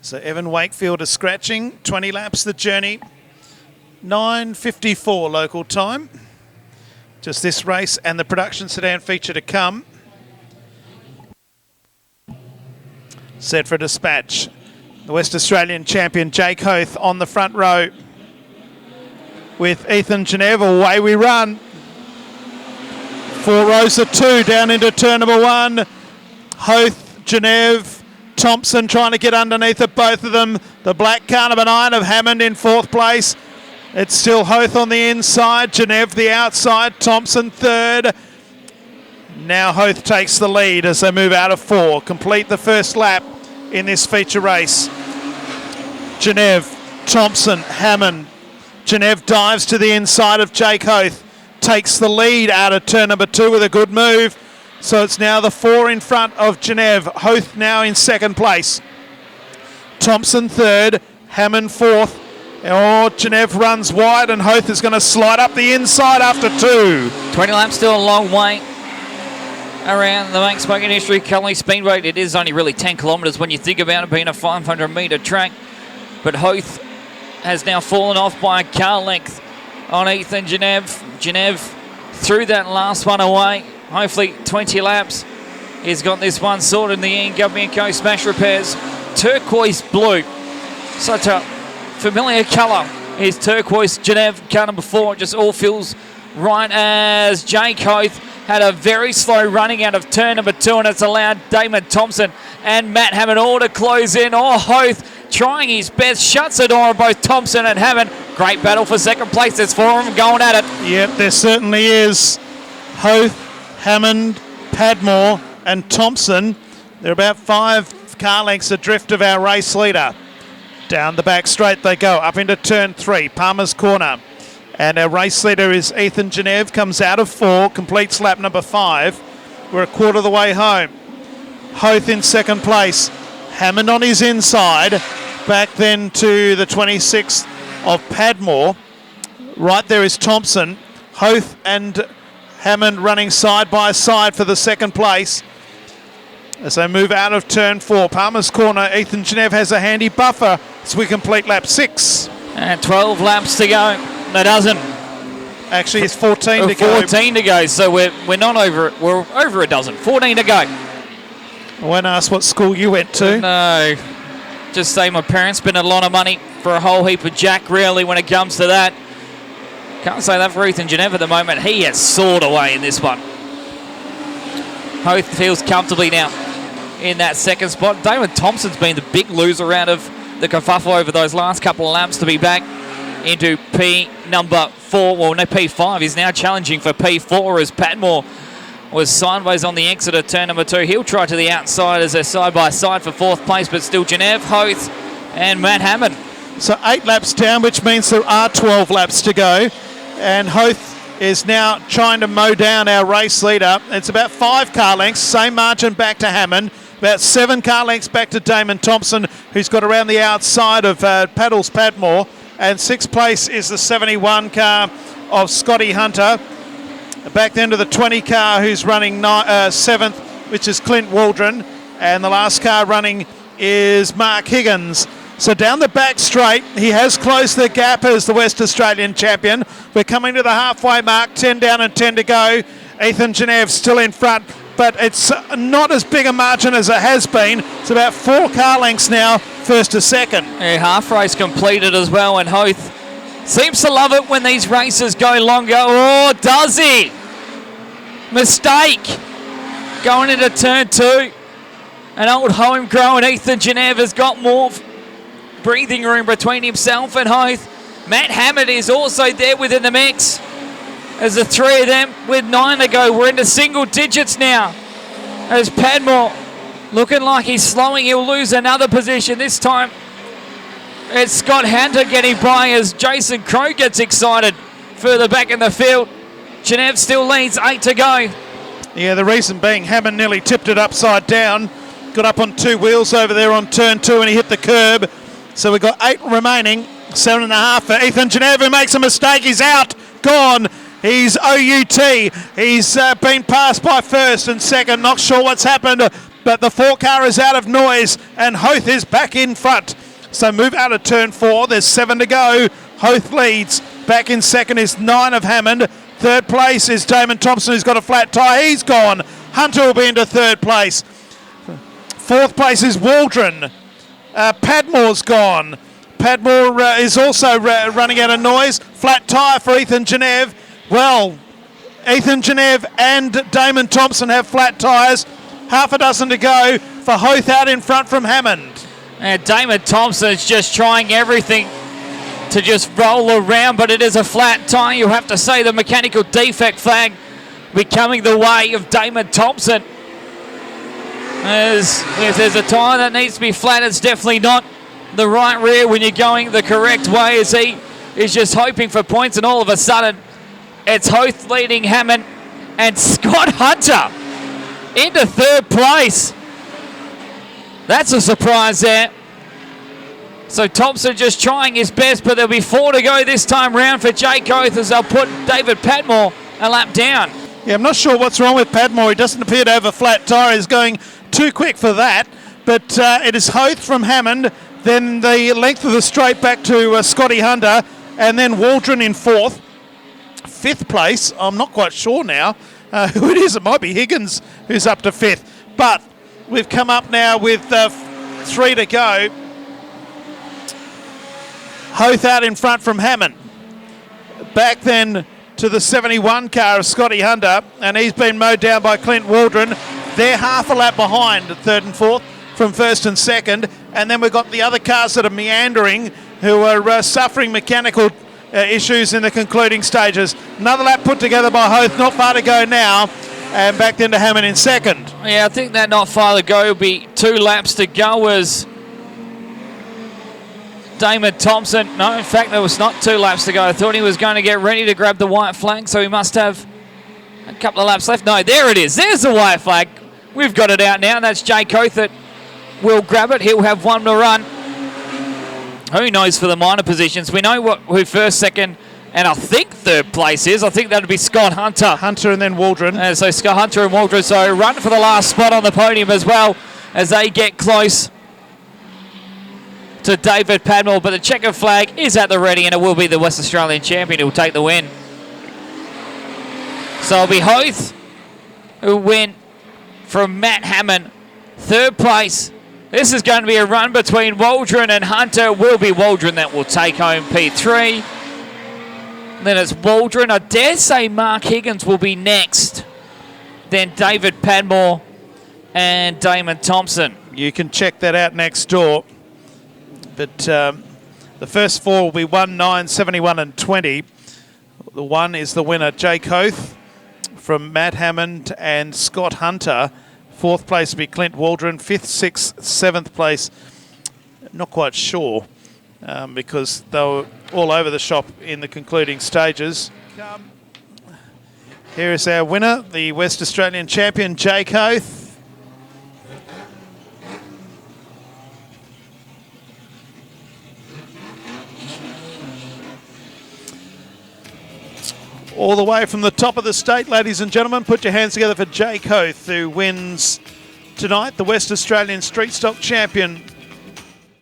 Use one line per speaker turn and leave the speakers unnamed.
So Evan Wakefield is scratching. 20 laps the journey. 9:54 local time. Just this race and the production sedan feature to come. Set for dispatch. The West Australian champion Jake Hoth on the front row with Ethan Geneve. Away we run. 4 rows of 2 down into turn number 1. Hoth, Geneve, Thompson trying to get underneath of both of them. The black car number 9 of Hammond in 4th place. It's still Hoth on the inside, Geneve the outside, Thompson 3rd. Now Hoth takes the lead as they move out of 4. Complete the first lap in this feature race. Geneve, Thompson, Hammond. Geneve dives to the inside of Jake Hoth. Takes the lead out of turn number 2 with a good move. So it's now the 4 in front of Geneve. Hoth now in 2nd place. Thompson 3rd, Hammond 4th. Oh, Geneve runs wide and Hoth is going to slide up the inside after 2.
20 laps, still a long way around the main spoken history Collie Speedway. It is only really 10 kilometres when you think about it being a 500-metre track. But Hoth has now fallen off by a car length on Ethan Geneve. Geneve threw that last one away. Hopefully 20 laps. He's got this one sorted in the end. Government Co Smash Repairs. Turquoise blue. Such a familiar colour is turquoise. Geneve, car number 4. It just all feels right as Jake Hoth had a very slow running out of turn number 2, and it's allowed Damon Thompson and Matt Hammond all to close in. Oh, Hoth trying his best, shuts the door on both Thompson and Hammond. Great battle for 2nd place. There's 4 of them going at it.
Yep, there certainly is. Hoth, Hammond, Padmore and Thompson. They're about 5 car lengths adrift of our race leader. Down the back straight they go, up into turn 3, Palmer's Corner. And our race leader is Ethan Geneve, comes out of 4, completes lap number 5. We're a quarter of the way home. Hoth in 2nd place. Hammond on his inside. Back then to the 26th of Padmore. Right there is Thompson. Hoth and Hammond running side by side for the 2nd place. As they move out of turn 4, Palmer's Corner, Ethan Geneve has a handy buffer as we complete lap 6.
And 12 laps to go. No, doesn't.
Actually, it's 14 to go.
14 to go, so we're not over it. We're over a dozen. 14 to go.
I won't ask what school you went to.
No. Just say my parents spent a lot of money for a whole heap of jack, really, when it comes to that. Can't say that for Ethan Geneve at the moment. He has soared away in this one. Hoth feels comfortably now in that 2nd spot. Damon Thompson's been the big loser out of the kerfuffle over those last couple of laps to be back into P number 4. Well, no, P5. He's now challenging for P4 as Padmore was sideways on the exit of turn number 2. He'll try to the outside as they're side by side for 4th place, but still Geneve, Hoth and Matt Hammond.
So 8 laps down, which means there are 12 laps to go. And Hoth is now trying to mow down our race leader. It's about 5 car lengths, same margin back to Hammond. About 7 car lengths back to Damon Thompson, who's got around the outside of Paddles Padmore. And 6th place is the 71 car of Scotty Hunter. Back then to the 20 car who's running 7th, which is Clint Waldron. And the last car running is Mark Higgins. So down the back straight, he has closed the gap as the West Australian champion. We're coming to the halfway mark, 10 down and 10 to go. Ethan Geneve still in front, but it's not as big a margin as it has been. It's about 4 car lengths now, 1st to 2nd.
Yeah, half race completed as well, and Hoth seems to love it when these races go longer. Oh, does he? Mistake. Going into turn 2. An old homegrown Ethan Geneve has got more breathing room between himself and Hoth. Matt Hammond is also there within the mix. As the 3 of them with 9 to go. We're into single digits now. As Padmore looking like he's slowing. He'll lose another position. This time it's Scott Hunter getting by as Jason Crow gets excited further back in the field. Geneve still leads, 8 to go.
Yeah, the reason being Hammond nearly tipped it upside down. Got up on 2 wheels over there on turn 2 and he hit the curb. So we've got 8 remaining, 7.5 for Ethan Geneve, who makes a mistake. He's out, gone. He's OUT. He's been passed by 1st and 2nd. Not sure what's happened. but the 4 car is out of noise and Hoth is back in front. So move out of turn 4. There's 7 to go. Hoth leads. Back in second is 9 of Hammond. Third place is Damon Thompson, who's got a flat tyre. He's gone. Hunter will be into third place. Fourth place is Waldron. Padmore's gone. Padmore is also running out of noise. Flat tyre for Ethan Genev. Well, Ethan Genev and Damon Thompson have flat tyres. Half a dozen to go for Hoth out in front from Hammond.
And Damon Thompson is just trying everything to just roll around, but it is a flat tyre. You have to say the mechanical defect flag becoming the way of Damon Thompson. If there's a tyre that needs to be flat, it's definitely not the right rear when you're going the correct way, as he is just hoping for points, and all of a sudden it's Hoth leading Hammond and Scott Hunter into third place. That's a surprise there. So Thompson just trying his best, but there'll be 4 to go this time round for Jake Hoth, as they'll put David Padmore a lap down.
Yeah, I'm not sure what's wrong with Padmore. He doesn't appear to have a flat tyre. He's going too quick for that. But it is Hoth from Hammond, then the length of the straight back to Scotty Hunter, and then Waldron in fourth. Fifth place, I'm not quite sure now who it is. It might be Higgins who's up to fifth. But we've come up now with 3 to go. Hoth out in front from Hammond. Back then to the 71 car of Scotty Hunter, and he's been mowed down by Clint Waldron. They're half a lap behind at third and fourth from first and second. And then we've got the other cars that are meandering, who are suffering mechanical issues in the concluding stages. Another lap put together by Hoth, not far to go now, and back then to Hammond in second.
Yeah, I think that not far to go will be 2 laps to go, as Damon Thompson, no, in fact, there was not 2 laps to go. I thought he was going to get ready to grab the white flag, so he must have a couple of laps left. No, there it is. There's the white flag. We've got it out now. That's Jake Hoth that will grab it. He'll have 1 to run. Who knows for the minor positions? We know who first, second, and I think third place is. I think that would be Scott Hunter.
Hunter and then Waldron.
So Scott Hunter and Waldron. So run for the last spot on the podium as well, as they get close to David Padmore. But the checkered flag is at the ready, and it will be the West Australian champion who will take the win. So it'll be Hoth who win from Matt Hammond. Third place. This is going to be a run between Waldron and Hunter. It will be Waldron that will take home P3. Then it's Waldron. I dare say Mark Higgins will be next. Then David Padmore and Damon Thompson.
You can check that out next door. But the first 4 will be 1, 9, 71 and 20. The 1 is the winner, Jake Hoth from Matt Hammond and Scott Hunter. Fourth place will be Clint Waldron. 5th, 6th, 7th place, not quite sure, because they were all over the shop in the concluding stages. Here is our winner, the West Australian champion, Jake Hoth. All the way from the top of the state, ladies and gentlemen, put your hands together for Jake Hoth, who wins tonight, the West Australian Street Stock Champion